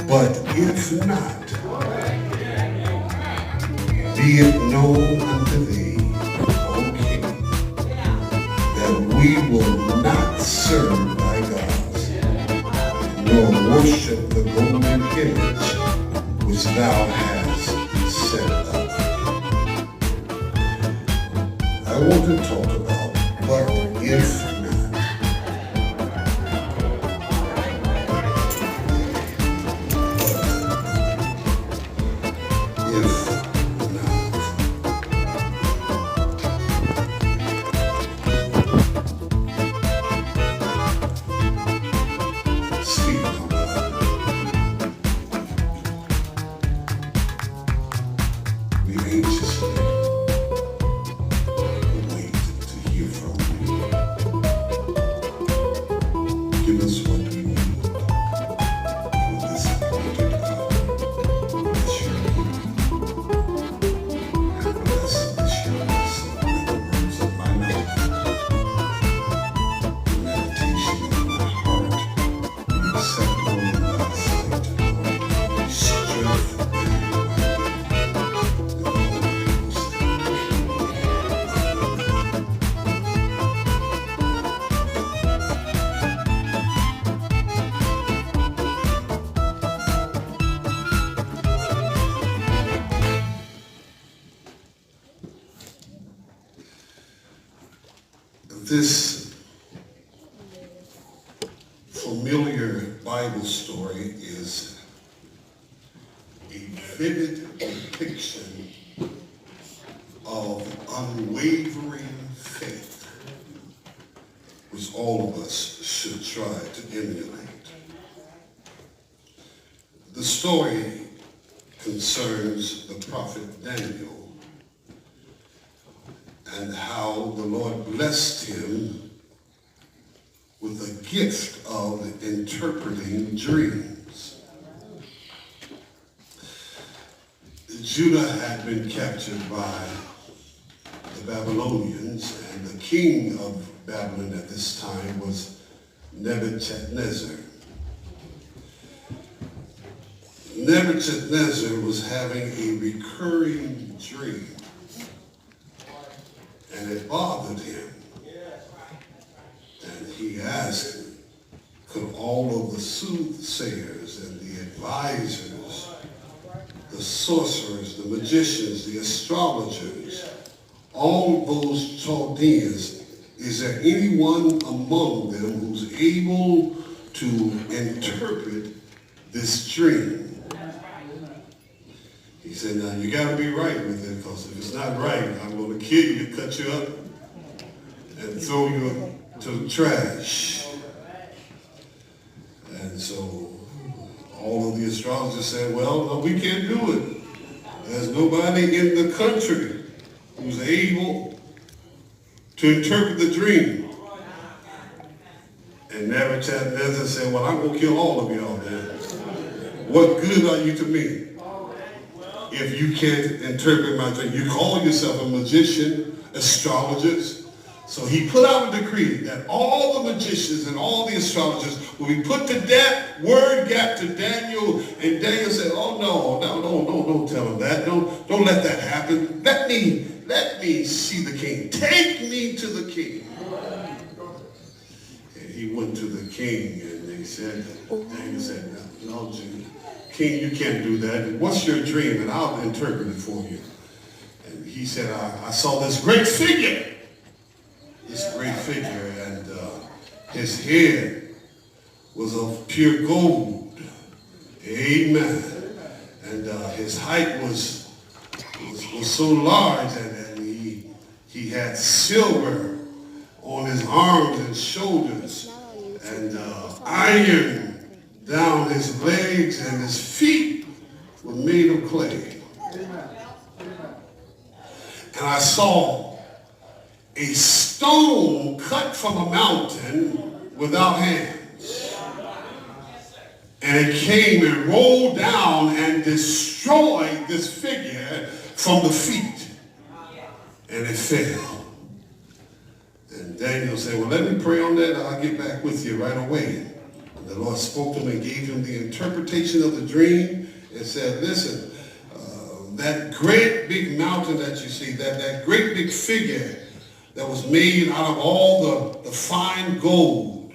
But if not, be it known unto thee, O King, that we will not serve thy gods, nor worship the golden image which thou hast set up. I want to talk about, but if not. This familiar Bible story is a vivid depiction of unwavering faith, which all of us should try to emulate. The story concerns the prophet Daniel and how the Lord blessed him with a gift of interpreting dreams. Judah had been captured by the Babylonians, and the king of Babylon at this time was Nebuchadnezzar. Nebuchadnezzar was having a recurring dream, and it bothered him. And he asked, could all of the soothsayers and the advisors, the sorcerers, the magicians, the astrologers, all those Chaldeans, is there anyone among them who's able to interpret this dream? He said, now you got to be right with it, because if it's not right, I'm going to kill you, cut you up, and throw you to the trash. And so all of the astrologers said, well, no, we can't do it. There's nobody in the country who's able to interpret the dream. And Nebuchadnezzar said, well, I'm going to kill all of y'all then. What good are you to me if you can't interpret my dream? You call yourself a magician, astrologers. So he put out a decree that all the magicians and all the astrologers will be put to death. Word got to Daniel, and Daniel said, oh no, don't tell him that. Don't let that happen. Let me see the king. Take me to the king. And he went to the king, and they said, Daniel said, no, king, you can't do that. What's your dream? And I'll interpret it for you. And he said, I saw this great figure. And his head was of pure gold. Amen. And his height was so large, and he had silver on his arms and shoulders, and iron down his legs, and his feet were made of clay. And I saw a stone cut from a mountain without hands. And it came and rolled down and destroyed this figure from the feet. And it fell. And Daniel said, well, let me pray on that. I'll get back with you right away. the Lord spoke to him and gave him the interpretation of the dream and said, listen, that great big mountain that you see, that great big figure that was made out of all the fine gold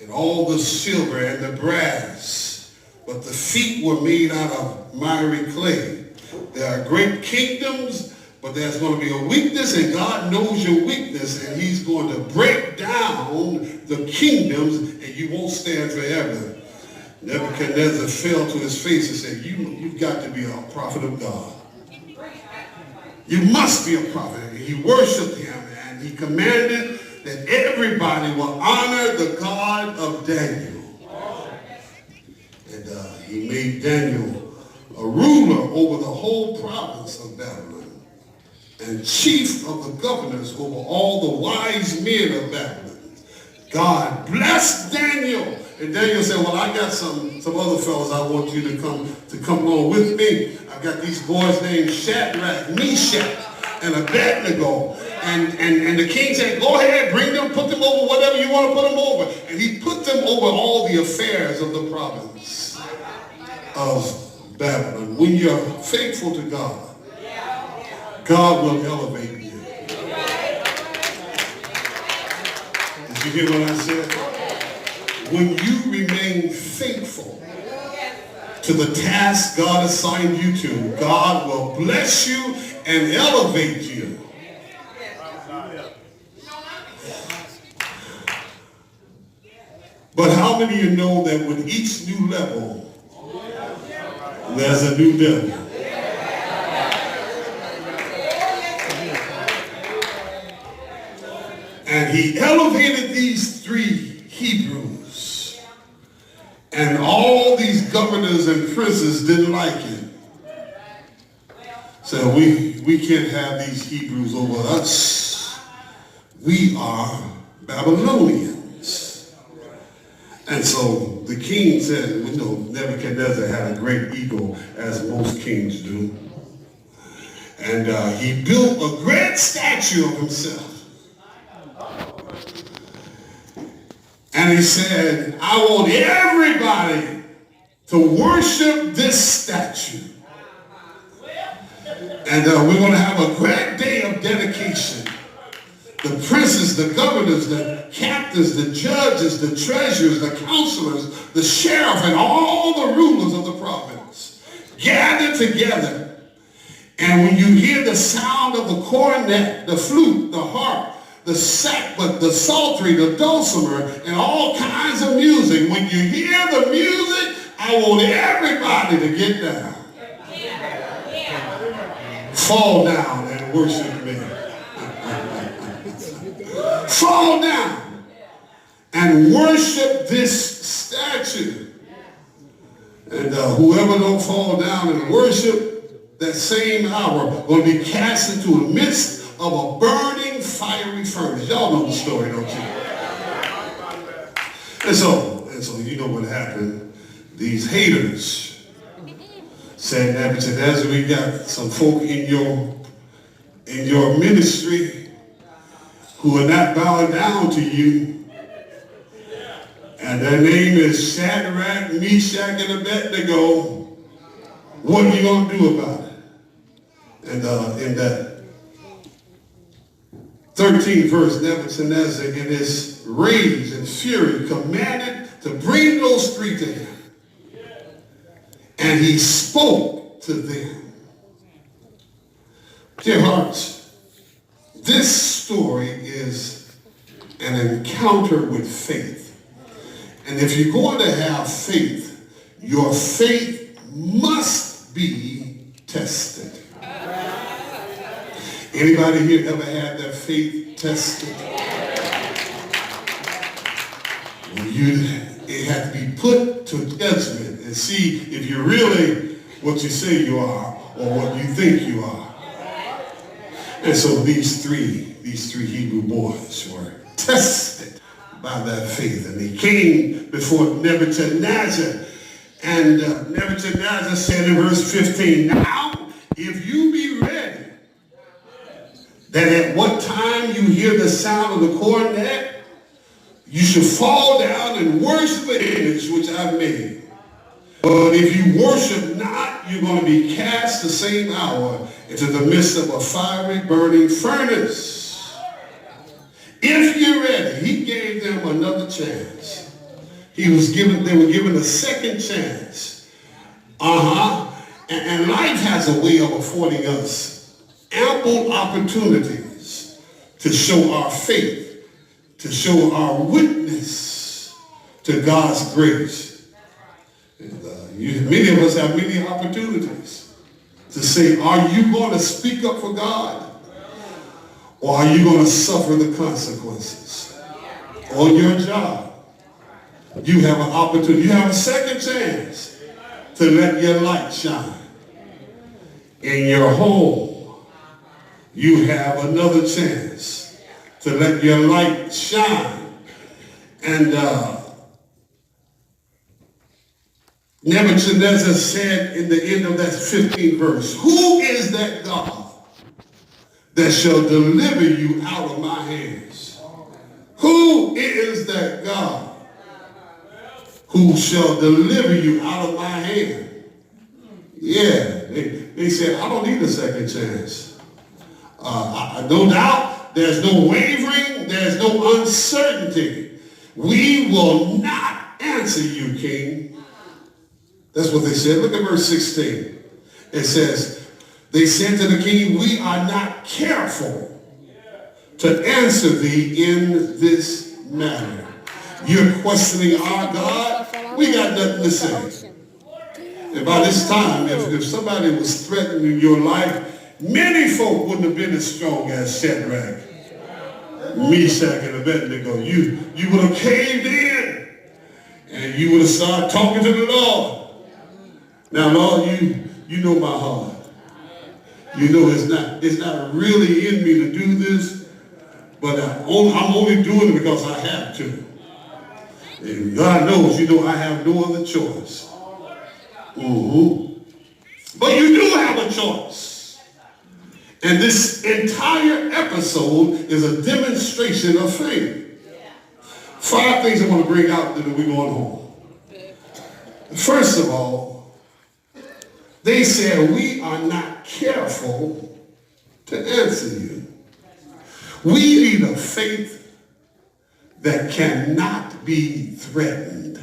and all the silver and the brass, but the feet were made out of miry clay. There are great kingdoms, but there's going to be a weakness, and God knows your weakness, and he's going to break down the kingdoms, and you won't stand forever. Nebuchadnezzar fell to his face and said, you've got to be a prophet of God. You must be a prophet. And he worshiped him, and he commanded that everybody will honor the God of Daniel. And he made Daniel a ruler over the whole province of Babylon and chief of the governors over all the wise men of Babylon. God blessed Daniel. And Daniel said, well, I got some other fellows I want you to come along with me. I've got these boys named Shadrach, Meshach, and Abednego. And the king said, go ahead, bring them, put them over whatever you want to put them over. And he put them over all the affairs of the province of Babylon. When you're faithful to God, God will elevate you. Did you hear what I said? When you remain faithful to the task God assigned you to, God will bless you and elevate you. But how many of you know that with each new level, there's a new devil? And he elevated these three Hebrews. And all these governors and princes didn't like it. So we can't have these Hebrews over us. We are Babylonians. And so the king said, you know, Nebuchadnezzar had a great ego, as most kings do. And he built a great statue of himself. And he said, I want everybody to worship this statue. And we're going to have a great day of dedication. The princes, the governors, the captains, the judges, the treasurers, the counselors, the sheriff, and all the rulers of the province gather together. And when you hear the sound of the cornet, the flute, the harp, the sackbut, the psaltery, the dulcimer, and all kinds of music, when you hear the music, I want everybody to get down. Fall down and worship me. Fall down and worship this statue. And whoever don't fall down and worship that same hour will be cast into the midst of a burning fiery furnace. Y'all know the story, don't you? And so you know what happened. These haters said, Nebuchadnezzar, we got some folk in your ministry who are not bowing down to you. And their name is Shadrach, Meshach, and Abednego. What are you going to do about it? And in that 13th verse, Nebuchadnezzar, in his rage and fury, commanded to bring those three to him. And he spoke to them. Dear hearts, this story is an encounter with faith. And if you're going to have faith, your faith must be tested. Anybody here ever had their faith tested? It had to be put to judgment and see if you're really what you say you are or what you think you are. And so these three Hebrew boys were tested by that faith. And they came before Nebuchadnezzar. And Nebuchadnezzar said in verse 15, now if you be ready, that at what time you hear the sound of the cornet, You should fall down and worship the image which I've made. But if you worship not, you're going to be cast the same hour into the midst of a fiery burning furnace. If you're ready, he gave them another chance. They were given a second chance. And life has a way of affording us ample opportunities to show our faith, to show our witness to God's grace. And, many of us have many opportunities to say, are you going to speak up for God? Or are you going to suffer the consequences? On your job, you have an opportunity. You have a second chance to let your light shine. In your home, you have another chance to let your light shine. And Nebuchadnezzar said in the end of that 15th verse, who is that God that shall deliver you out of my hands? Who is that God who shall deliver you out of my hand? Yeah, they said, I don't need a second chance. No doubt, there's no wavering, there's no uncertainty. We will not answer you, King. That's what they said. Look at verse 16. It says, they said to the king, we are not careful to answer thee in this matter. You're questioning our God. We got nothing to say. And by this time, if somebody was threatening your life, many folk wouldn't have been as strong as Shadrach, Meshach, and Abednego. You would have caved in, and you would have started talking to the Lord. Now, Lord, you know my heart. You know it's not really in me to do this, but I'm only doing it because I have to. And God knows, I have no other choice. But you do have a choice. And this entire episode is a demonstration of faith. 5 things I want to bring out that we're going home. First of all, they said, we are not careful to answer you. We need a faith that cannot be threatened.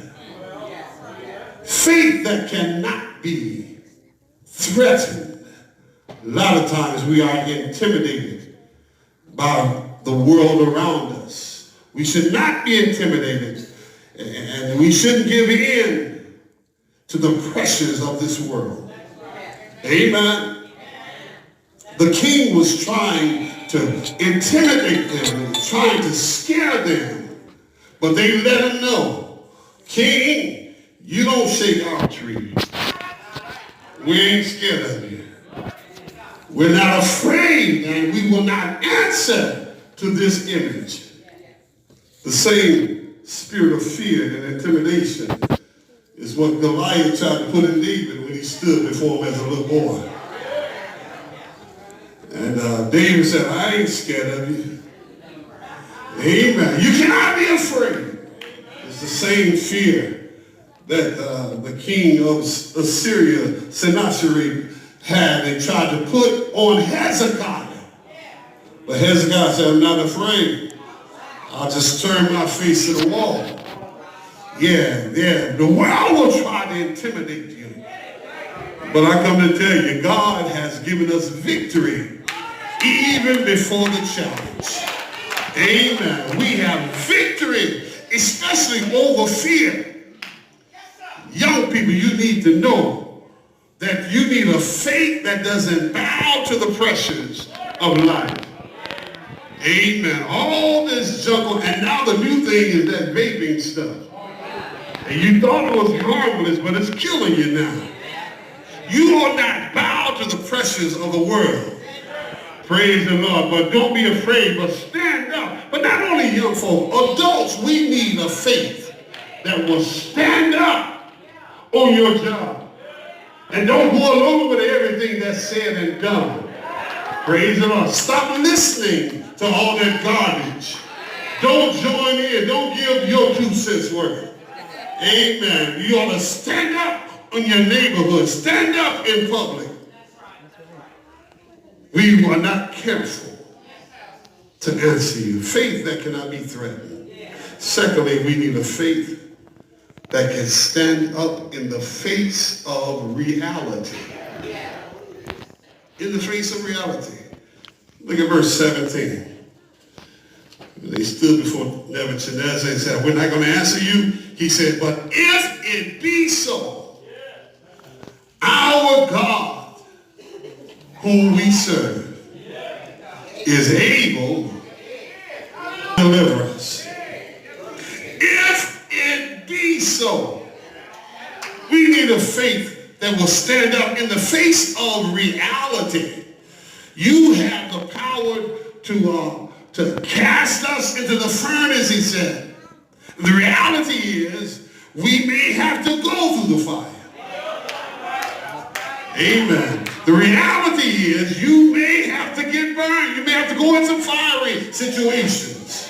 Faith that cannot be threatened. A lot of times we are intimidated by the world around us. We should not be intimidated, and we shouldn't give in to the pressures of this world. Amen. The king was trying to intimidate them, trying to scare them, but they let him know, King, you don't shake our trees. We ain't scared of you. We're not afraid, and we will not answer to this image. The same spirit of fear and intimidation is what Goliath tried to put in David when he stood before him as a little boy. And David said, I ain't scared of you. Amen. You cannot be afraid. It's the same fear that the king of Assyria, Sennacherib, had and tried to put on Hezekiah. But Hezekiah said, I'm not afraid. I'll just turn my face to the wall. Yeah. The world will try to intimidate you. But I come to tell you, God has given us victory even before the challenge. Amen. We have victory, especially over fear. Young people, you need to know that you need a faith that doesn't bow to the pressures of life. Amen. All this jungle, and now the new thing is that vaping stuff. And you thought it was harmless, but it's killing you now. You will not bow to the pressures of the world. Praise the Lord. But don't be afraid, but stand up. But not only young folk, adults, we need a faith that will stand up on your job. And don't go along with everything that's said and done. Praise the Lord. Stop listening to all that garbage. Don't join in. Don't give your 2 cents worth. Amen. You ought to stand up in your neighborhood. Stand up in public. We are not careful to answer you. Faith that cannot be threatened. Secondly, we need a faith that can stand up in the face of reality. In the face of reality. Look at verse 17. They stood before Nebuchadnezzar and said, we're not going to answer you. He said, but if it be so, our God, whom we serve, is able to deliver us. If it be so, we need a faith that will stand up in the face of reality. You have the power to cast us into the furnace, he said. The reality is we may have to go through the fire. Amen. The reality is you may have to get burned. You may have to go in some fiery situations.